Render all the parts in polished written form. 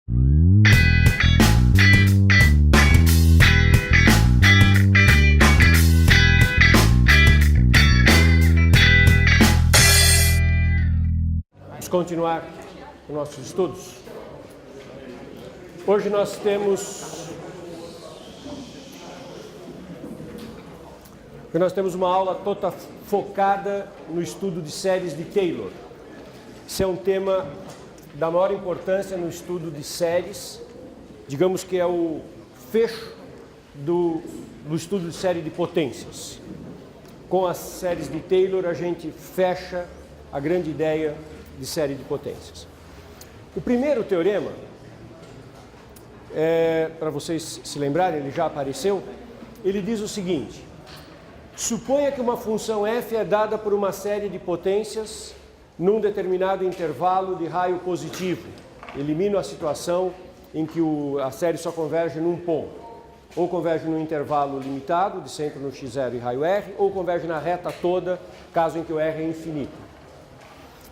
Vamos continuar com nossos estudos. Hoje nós temos uma aula toda focada no estudo de séries de Taylor. Esse é um tema da maior importância no estudo de séries. Digamos que é o fecho do estudo de série de potências. Com as séries de Taylor, a gente fecha a grande ideia de série de potências. O primeiro teorema, para vocês se lembrarem, ele já apareceu, ele diz o seguinte: suponha que uma função f é dada por uma série de potências num determinado intervalo de raio positivo. Elimino a situação em que a série só converge num ponto. Ou converge num intervalo limitado, de centro no x0 e raio r, ou converge na reta toda, caso em que o r é infinito.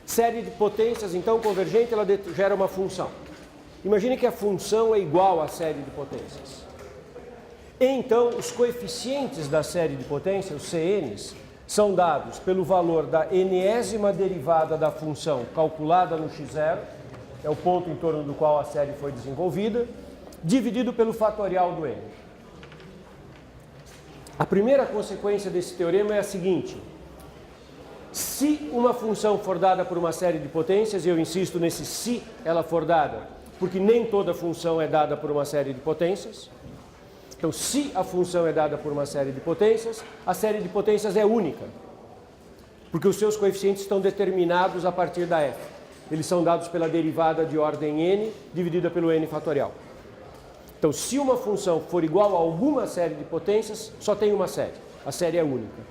Série de potências, então, convergente, ela gera uma função. Imagine que a função é igual à série de potências. Então, os coeficientes da série de potências, os CNs, são dados pelo valor da enésima derivada da função calculada no x0, é o ponto em torno do qual a série foi desenvolvida, dividido pelo fatorial do n. A primeira consequência desse teorema é a seguinte: se uma função for dada por uma série de potências, e eu insisto nesse se ela for dada, porque nem toda função é dada por uma série de potências. Então, se a função é dada por uma série de potências, a série de potências é única, porque os seus coeficientes estão determinados a partir da f. Eles são dados pela derivada de ordem n, dividida pelo n fatorial. Então, se uma função for igual a alguma série de potências, só tem uma série. A série é única.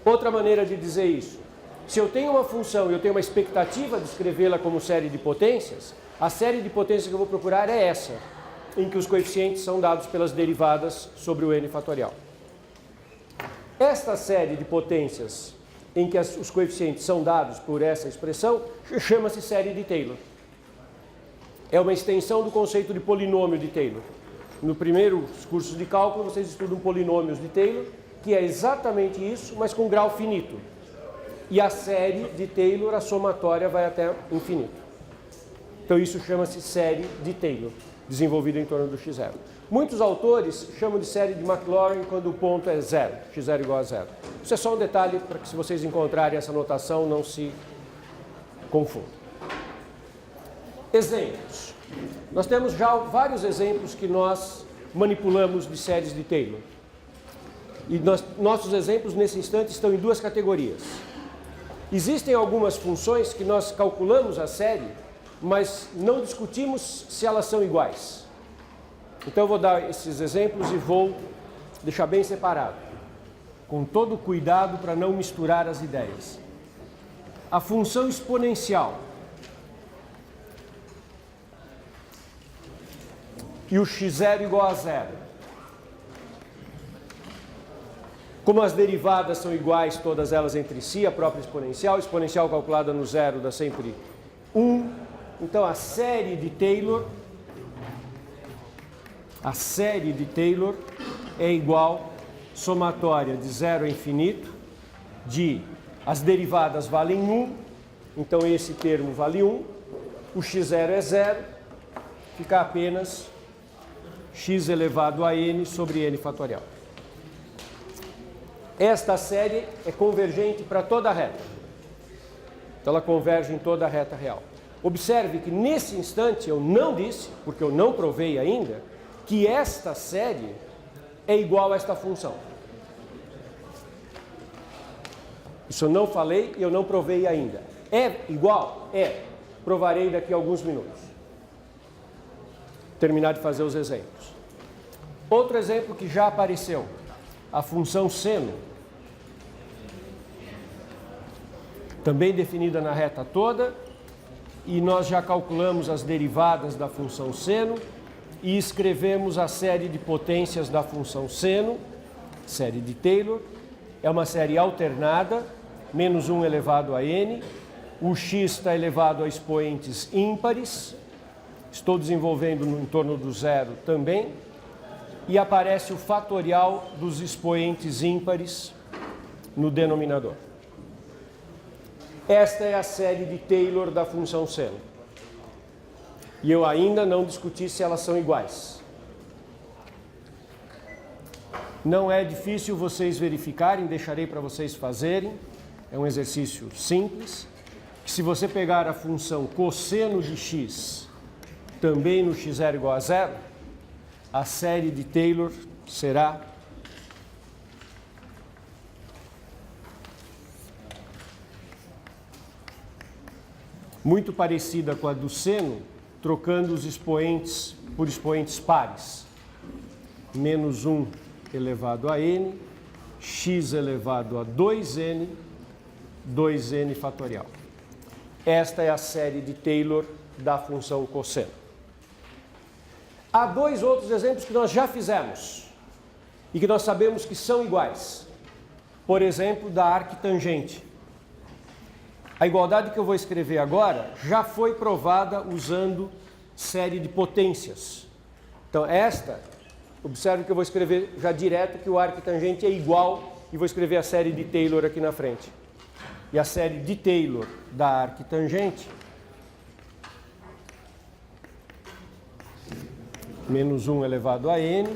Outra maneira de dizer isso: se eu tenho uma função e eu tenho uma expectativa de escrevê-la como série de potências, a série de potências que eu vou procurar é essa, em que os coeficientes são dados pelas derivadas sobre o n fatorial. Esta série de potências em que os coeficientes são dados por essa expressão chama-se série de Taylor. É uma extensão do conceito de polinômio de Taylor. No primeiro curso de cálculo, vocês estudam polinômios de Taylor, que é exatamente isso, mas com grau finito. E a série de Taylor, a somatória, vai até infinito. Então isso chama-se série de Taylor, desenvolvida em torno do x0. Muitos autores chamam de série de Maclaurin quando o ponto é zero, x0 igual a zero. Isso é só um detalhe para que, se vocês encontrarem essa notação, não se confundam. Exemplos. Nós temos já vários exemplos que nós manipulamos de séries de Taylor. E nossos exemplos, nesse instante, estão em duas categorias. Existem algumas funções que nós calculamos a série, mas não discutimos se elas são iguais. Então eu vou dar esses exemplos e vou deixar bem separado, com todo cuidado para não misturar as ideias. A função exponencial e o x0 igual a zero. Como as derivadas são iguais, todas elas entre si, a própria exponencial calculada no zero dá sempre 1. Então a série de Taylor é igual, somatória de 0 a infinito, de as derivadas valem 1, então esse termo vale 1, o x0 é 0, fica apenas x elevado a n sobre n fatorial. Esta série é convergente para toda a reta. Então ela converge em toda a reta real. Observe que nesse instante eu não disse, porque eu não provei ainda, que esta série é igual a esta função. Isso eu não falei e eu não provei ainda. É igual? É. Provarei daqui a alguns minutos. Terminar de fazer os exemplos. Outro exemplo que já apareceu, a função seno. Também definida na reta toda, e nós já calculamos as derivadas da função seno e escrevemos a série de potências da função seno, série de Taylor. É uma série alternada, menos 1 elevado a n, o x está elevado a expoentes ímpares, estou desenvolvendo no entorno do zero também, e aparece o fatorial dos expoentes ímpares no denominador. Esta é a série de Taylor da função seno. E eu ainda não discuti se elas são iguais. Não é difícil vocês verificarem, deixarei para vocês fazerem. É um exercício simples. Que se você pegar a função cosseno de x, também no x0 igual a zero, a série de Taylor será muito parecida com a do seno, trocando os expoentes por expoentes pares. Menos 1 elevado a n, x elevado a 2n, 2n fatorial. Esta é a série de Taylor da função cosseno. Há dois outros exemplos que nós já fizemos e que nós sabemos que são iguais. Por exemplo, da arquitangente. A igualdade que eu vou escrever agora já foi provada usando série de potências. Então, observe que eu vou escrever já direto que o arquitangente é igual e vou escrever a série de Taylor aqui na frente. E a série de Taylor da arquitangente, menos 1 elevado a n,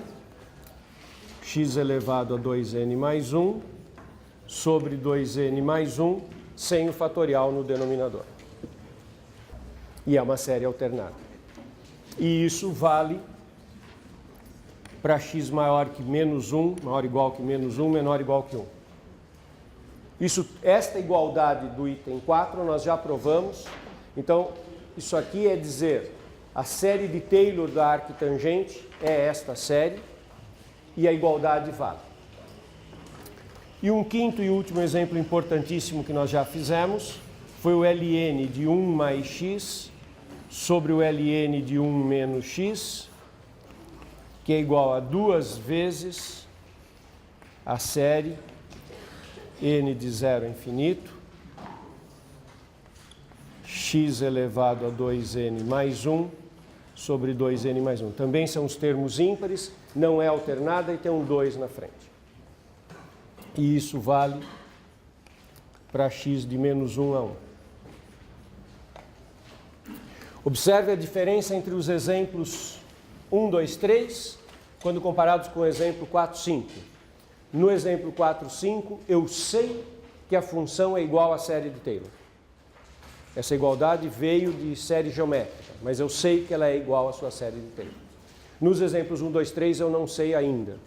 x elevado a 2n mais 1, sobre 2n mais 1, sem o fatorial no denominador. E é uma série alternada. E isso vale para x maior que menos 1, maior ou igual que menos 1, menor ou igual que 1. Esta igualdade do item 4 nós já provamos. Então, isso aqui é dizer, a série de Taylor da arquitangente é esta série e a igualdade vale. E um quinto e último exemplo importantíssimo que nós já fizemos foi o ln de 1 mais x sobre o ln de 1 menos x, que é igual a 2 vezes a série n de 0 a infinito, x elevado a 2n mais 1 sobre 2n mais 1. Também são os termos ímpares, não é alternada e tem um 2 na frente. E isso vale para x de menos 1 a 1. Observe a diferença entre os exemplos 1, 2, 3, quando comparados com o exemplo 4, 5. No exemplo 4, 5, eu sei que a função é igual à série de Taylor. Essa igualdade veio de série geométrica, mas eu sei que ela é igual à sua série de Taylor. Nos exemplos 1, 2, 3, eu não sei ainda.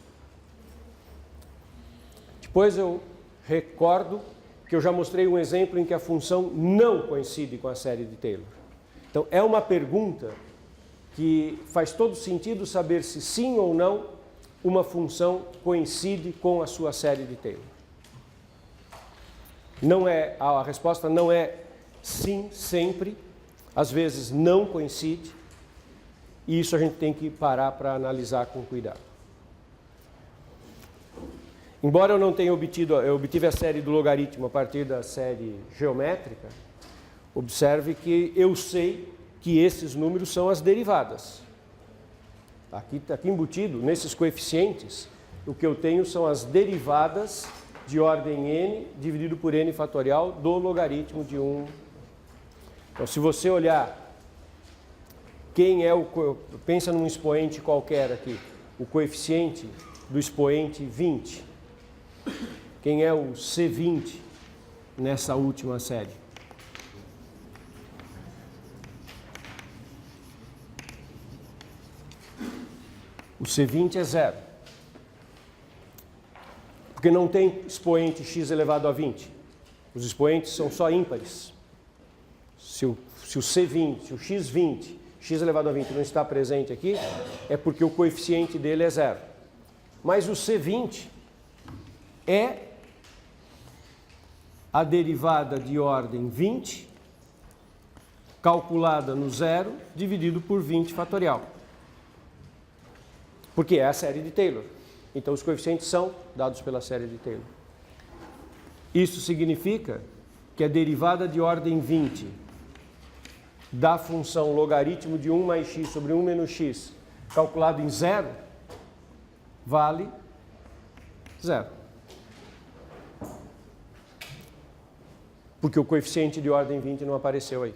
Depois eu recordo que eu já mostrei um exemplo em que a função não coincide com a série de Taylor. Então, é uma pergunta que faz todo sentido saber se sim ou não uma função coincide com a sua série de Taylor. A resposta não é sim sempre, às vezes não coincide, e isso a gente tem que parar para analisar com cuidado. Embora eu não tenha eu obtive a série do logaritmo a partir da série geométrica, observe que eu sei que esses números são as derivadas. Aqui embutido, nesses coeficientes, o que eu tenho são as derivadas de ordem n dividido por n fatorial do logaritmo de 1. Então, se você olhar pensa num expoente qualquer aqui, o coeficiente do expoente 20. Quem é o C20 nessa última série? O C20 é 0. Porque não tem expoente x elevado a 20. Os expoentes são só ímpares. Se o C20, se o x20, x elevado a 20 não está presente aqui, é porque o coeficiente dele é 0. Mas o C20 é a derivada de ordem 20, calculada no zero, dividido por 20 fatorial. Porque é a série de Taylor. Então, os coeficientes são dados pela série de Taylor. Isso significa que a derivada de ordem 20 da função logaritmo de 1 mais x sobre 1 menos x, calculado em 0, vale 0. Porque o coeficiente de ordem 20 não apareceu aí.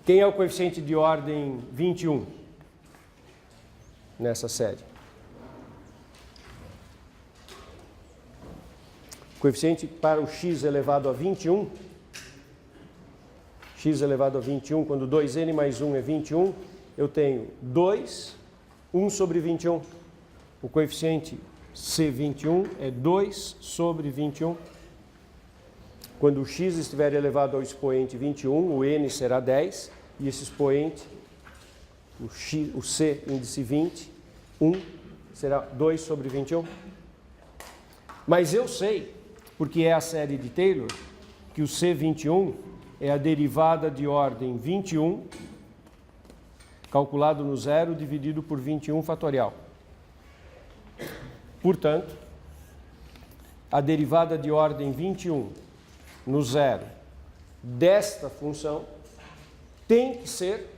Quem é o coeficiente de ordem 21 nessa série? Coeficiente para o x elevado a 21, x elevado a 21, quando 2n mais 1 é 21, eu tenho 2, 1 sobre 21. O coeficiente C21 é 2 sobre 21. Quando o x estiver elevado ao expoente 21, o n será 10, e esse expoente, o c índice 20, 1, será 2 sobre 21. Mas eu sei, porque é a série de Taylor, que o C21 é a derivada de ordem 21, calculado no zero, dividido por 21 fatorial. Portanto, a derivada de ordem 21 no zero desta função tem que ser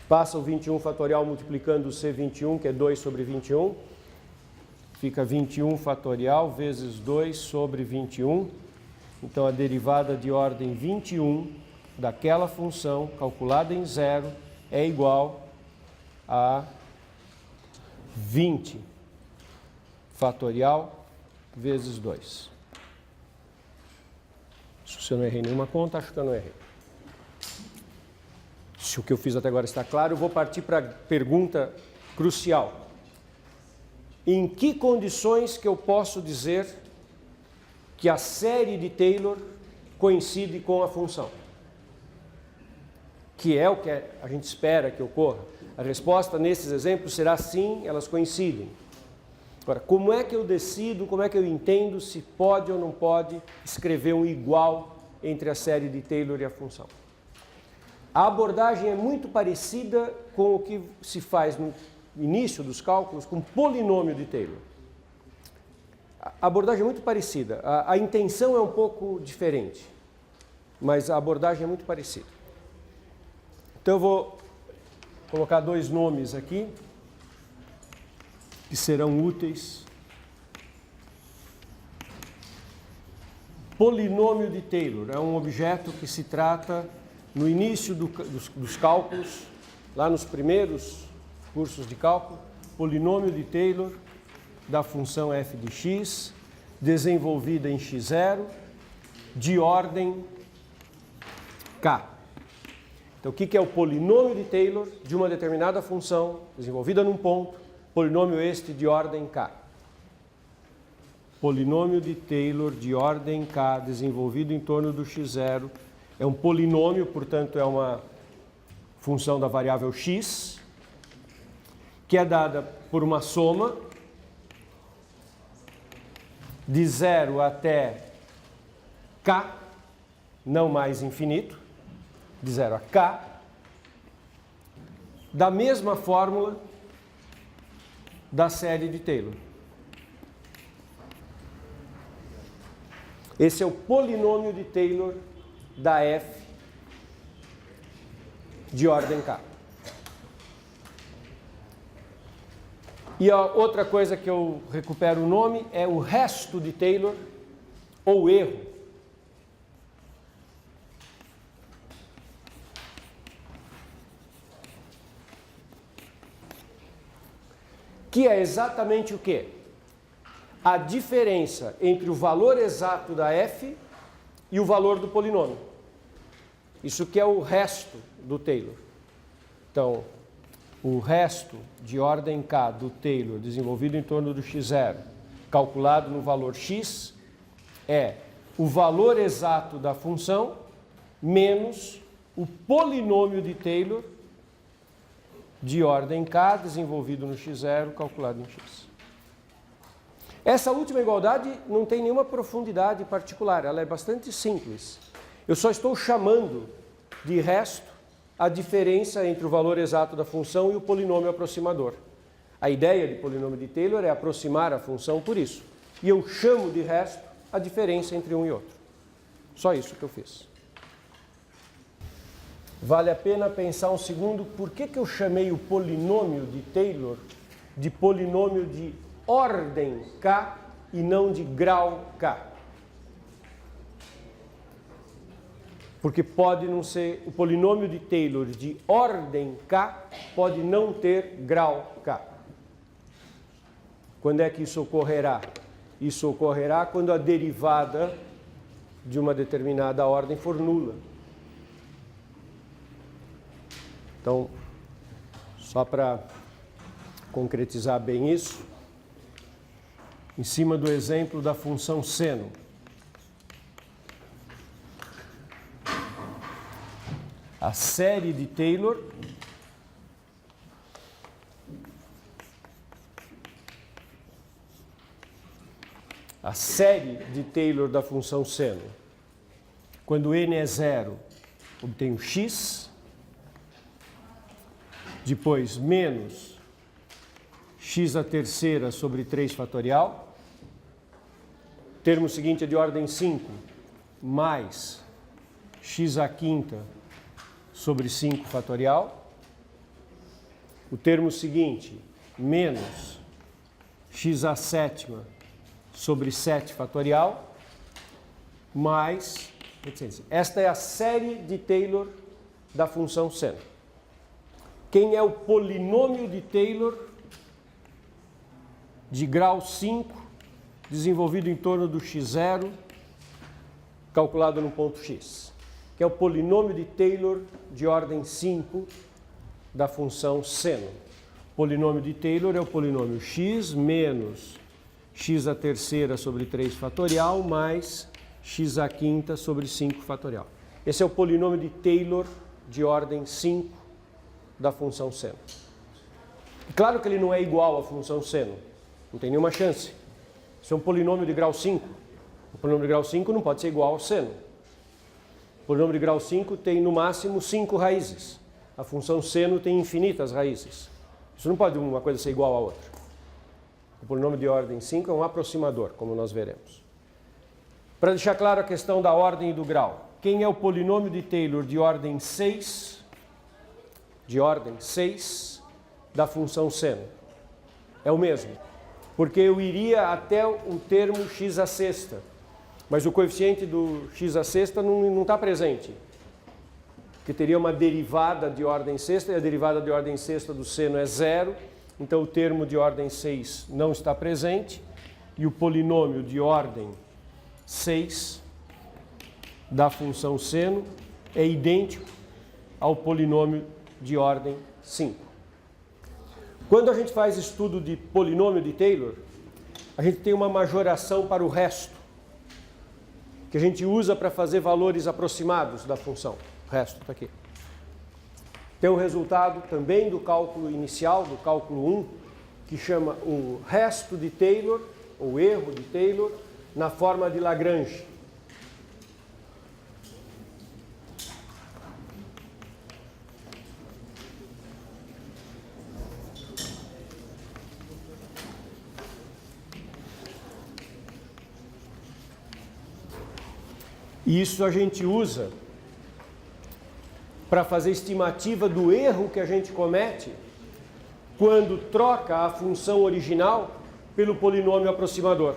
passa o 21 fatorial multiplicando o C21, que é 2 sobre 21, fica 21 fatorial vezes 2 sobre 21, então a derivada de ordem 21 daquela função calculada em zero é igual a 20 fatorial vezes 2. Se eu não errei nenhuma conta, acho que eu não errei. Se o que eu fiz até agora está claro, eu vou partir para a pergunta crucial. Em que condições que eu posso dizer que a série de Taylor coincide com a função? Que é o que a gente espera que ocorra. A resposta nesses exemplos será sim, elas coincidem. Agora, como é que eu decido, como é que eu entendo se pode ou não pode escrever um igual entre a série de Taylor e a função? A abordagem é muito parecida com o que se faz no início dos cálculos com polinômio de Taylor. A abordagem é muito parecida. A intenção é um pouco diferente, mas a abordagem é muito parecida. Então eu vou colocar dois nomes aqui que serão úteis. Polinômio de Taylor é um objeto que se trata no início dos cálculos, lá nos primeiros cursos de cálculo, polinômio de Taylor da função f de x, desenvolvida em x0, de ordem k. Então, o que é o polinômio de Taylor de uma determinada função, desenvolvida num ponto, polinômio este de ordem k. Polinômio de Taylor de ordem k, desenvolvido em torno do x0, é um polinômio, portanto, é uma função da variável x, que é dada por uma soma de 0 até k, não mais infinito, de 0 a k, da mesma fórmula da série de Taylor. Esse é o polinômio de Taylor da f de ordem k. E a outra coisa que eu recupero o nome é o resto de Taylor, ou erro. Que é exatamente o quê? A diferença entre o valor exato da f e o valor do polinômio. Isso que é o resto do Taylor. Então, o resto de ordem k do Taylor, desenvolvido em torno do x0, calculado no valor x, é o valor exato da função menos o polinômio de Taylor de ordem k, desenvolvido no x0, calculado em x. Essa última igualdade não tem nenhuma profundidade particular, ela é bastante simples. Eu só estou chamando de resto a diferença entre o valor exato da função e o polinômio aproximador. A ideia de polinômio de Taylor é aproximar a função por isso. e eu chamo de resto a diferença entre um e outro. Só isso que eu fiz. Vale a pena pensar um segundo, por que eu chamei o polinômio de Taylor de polinômio de ordem K e não de grau K? Porque pode não ser, o polinômio de Taylor de ordem K pode não ter grau K. Quando é que isso ocorrerá? Isso ocorrerá quando a derivada de uma determinada ordem for nula. Então, só para concretizar bem isso, em cima do exemplo da função seno. A série de Taylor da função seno, quando n é zero, obtenho x, depois menos x à terceira sobre 3 fatorial, termo seguinte é de ordem 5, mais x à quinta sobre 5 fatorial, o termo seguinte, menos x à sétima sobre 7 fatorial, mais, esta é a série de Taylor da função seno. Quem é o polinômio de Taylor de grau 5, desenvolvido em torno do x0, calculado no ponto x? Que é o polinômio de Taylor de ordem 5 da função seno. O polinômio de Taylor é o polinômio x menos x à terceira sobre 3 fatorial mais x à quinta sobre 5 fatorial. Esse é o polinômio de Taylor de ordem 5 da função seno. Claro que ele não é igual à função seno, não tem nenhuma chance. Isso é um polinômio de grau 5. O polinômio de grau 5 não pode ser igual ao seno. O polinômio de grau 5 tem no máximo 5 raízes. A função seno tem infinitas raízes. Isso não pode uma coisa ser igual à outra. O polinômio de ordem 5 é um aproximador, como nós veremos. Para deixar claro a questão da ordem e do grau, quem é o polinômio de Taylor de ordem 6? De ordem 6 da função seno. É o mesmo, porque eu iria até o termo x à sexta, mas o coeficiente do x à sexta não está presente, que teria uma derivada de ordem sexta, e a derivada de ordem sexta do seno é zero, então o termo de ordem 6 não está presente, e o polinômio de ordem 6 da função seno é idêntico ao polinômio de ordem 5. Quando a gente faz estudo de polinômio de Taylor, a gente tem uma majoração para o resto, que a gente usa para fazer valores aproximados da função. O resto está aqui. Tem um resultado também do cálculo inicial, do cálculo 1, que chama o resto de Taylor, ou erro de Taylor, na forma de Lagrange. E isso a gente usa para fazer estimativa do erro que a gente comete quando troca a função original pelo polinômio aproximador.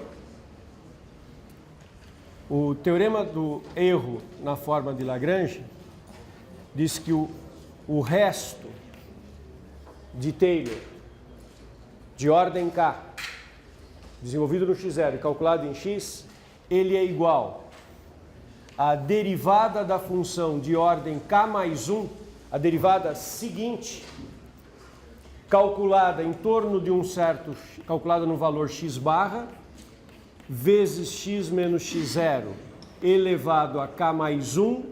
O teorema do erro na forma de Lagrange diz que o resto de Taylor de ordem K, desenvolvido no x0 e calculado em x, ele é igual a derivada da função de ordem k mais 1, a derivada seguinte, calculada em torno de um certo, calculada no valor x barra, vezes x menos x0 elevado a k mais 1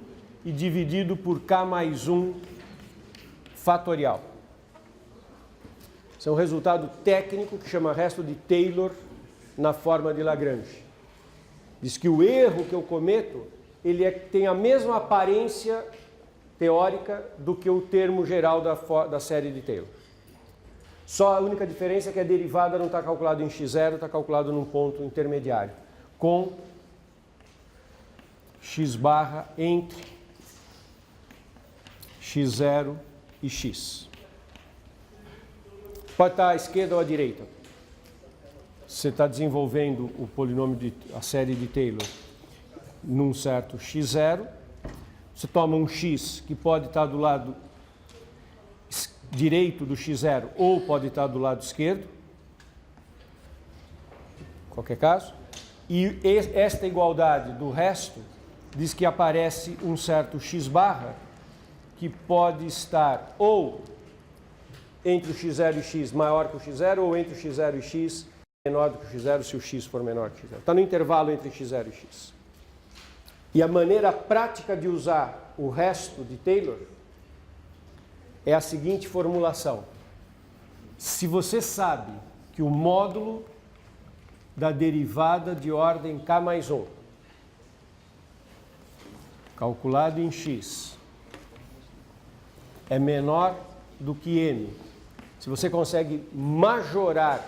e dividido por k mais 1 fatorial. Esse é um resultado técnico que chama resto de Taylor na forma de Lagrange. Diz que o erro que eu cometo ele tem a mesma aparência teórica do que o termo geral da série de Taylor. Só a única diferença é que a derivada não está calculada em x0, está calculado num ponto intermediário, com x barra entre x0 e x. Pode estar à esquerda ou à direita. Você está desenvolvendo o polinômio, a série de Taylor, num certo x0. Você toma um x que pode estar do lado direito do x0 ou pode estar do lado esquerdo, em qualquer caso. E esta igualdade do resto diz que aparece um certo x barra que pode estar ou entre o x0 e x maior que o x0 ou entre o x0 e x menor do que o x0 se o x for menor que o x0. Está no intervalo entre x0 e x. E a maneira prática de usar o resto de Taylor é a seguinte formulação. Se você sabe que o módulo da derivada de ordem k mais 1, calculado em x, é menor do que m, se você consegue majorar,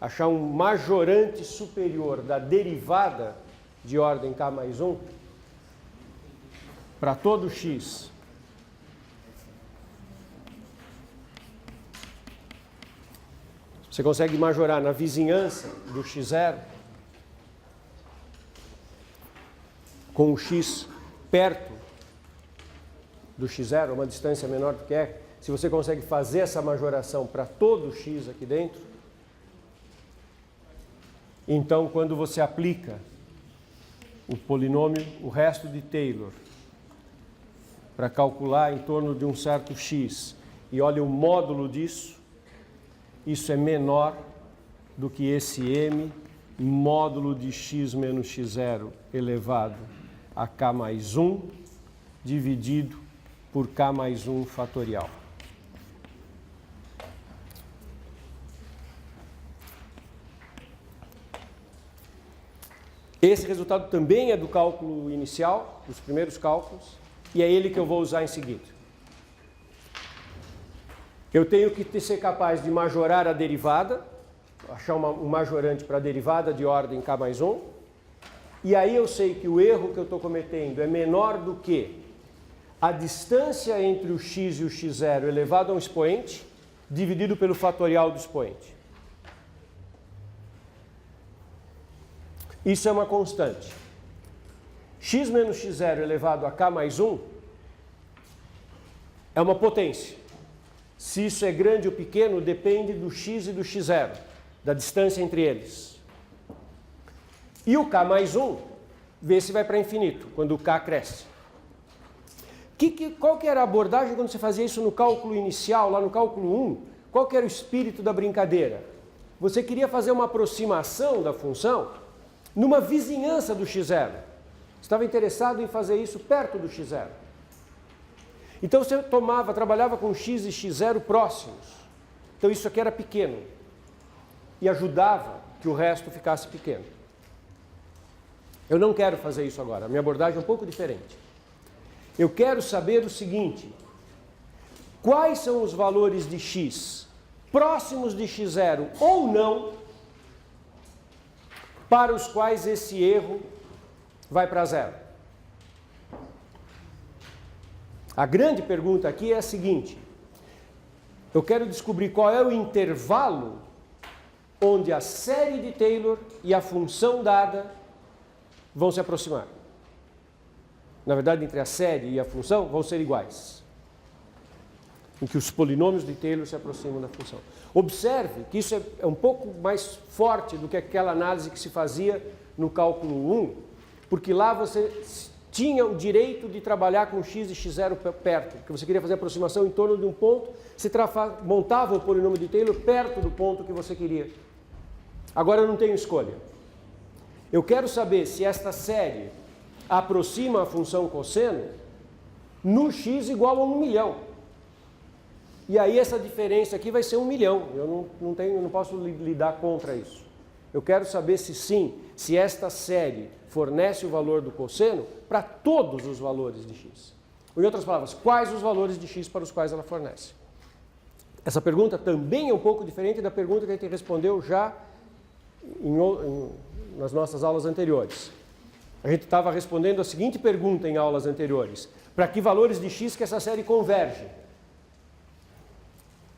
achar um majorante superior da derivada de ordem k mais 1, para todo x, você consegue majorar na vizinhança do x0, com o x perto do x0, uma distância menor do que é, se você consegue fazer essa majoração para todo o x aqui dentro, então quando você aplica o polinômio, o resto de Taylor, para calcular em torno de um certo x, e olha o módulo disso, isso é menor do que esse m módulo de x menos x0 elevado a k mais 1 dividido por k mais 1 fatorial. Esse resultado também é do cálculo inicial, dos primeiros cálculos, e é ele que eu vou usar em seguida. Eu tenho que ser capaz de majorar a derivada, achar um majorante para a derivada de ordem k mais 1, e aí eu sei que o erro que eu estou cometendo é menor do que a distância entre o x e o x0 elevado a um expoente, dividido pelo fatorial do expoente. Isso é uma constante. X menos x0 elevado a k mais 1 é uma potência. Se isso é grande ou pequeno, depende do x e do x0, da distância entre eles. E o k mais 1, vê se vai para infinito, quando o k cresce. Qual que era a abordagem quando você fazia isso no cálculo inicial, lá no cálculo 1? Qual que era o espírito da brincadeira? Você queria fazer uma aproximação da função numa vizinhança do x0. Você estava interessado em fazer isso perto do x0. Então você trabalhava com x e x0 próximos. Então isso aqui era pequeno. E ajudava que o resto ficasse pequeno. Eu não quero fazer isso agora. A minha abordagem é um pouco diferente. Eu quero saber o seguinte. Quais são os valores de x próximos de x0 ou não, para os quais esse erro vai para zero? A grande pergunta aqui é a seguinte. Eu quero descobrir qual é o intervalo onde a série de Taylor e a função dada vão se aproximar. Na verdade, entre a série e a função vão ser iguais. Em que os polinômios de Taylor se aproximam da função. Observe que isso é um pouco mais forte do que aquela análise que se fazia no cálculo 1, porque lá você tinha o direito de trabalhar com x e x0 perto, porque você queria fazer aproximação em torno de um ponto, você montava o polinômio de Taylor perto do ponto que você queria. Agora eu não tenho escolha. Eu quero saber se esta série aproxima a função cosseno no x igual a 1 milhão. E aí essa diferença aqui vai ser 1 milhão. Eu não posso lidar contra isso. Eu quero saber se sim, se esta série fornece o valor do cosseno para todos os valores de x. Em outras palavras, quais os valores de x para os quais ela fornece. Essa pergunta também é um pouco diferente da pergunta que a gente respondeu já nas nossas aulas anteriores. A gente estava respondendo a seguinte pergunta em aulas anteriores: para que valores de x que essa série converge?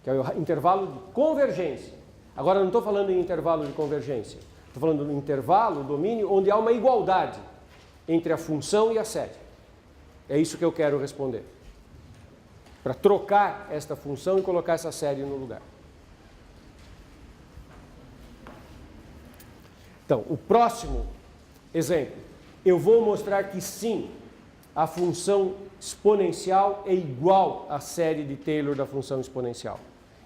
Que é o intervalo de convergência. Agora, não estou falando em intervalo de convergência. Estou falando no intervalo, domínio, onde há uma igualdade entre a função e a série. É isso que eu quero responder. Para trocar esta função e colocar essa série no lugar. Então, o próximo exemplo. Eu vou mostrar que sim, a função exponencial é igual à série de Taylor da função exponencial.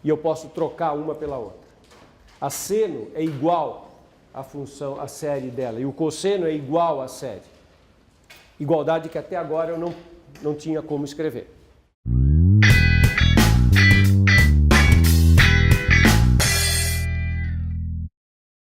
E eu posso trocar uma pela outra. A seno é igual à função, à série dela, e o cosseno é igual à série. Igualdade que até agora eu não tinha como escrever.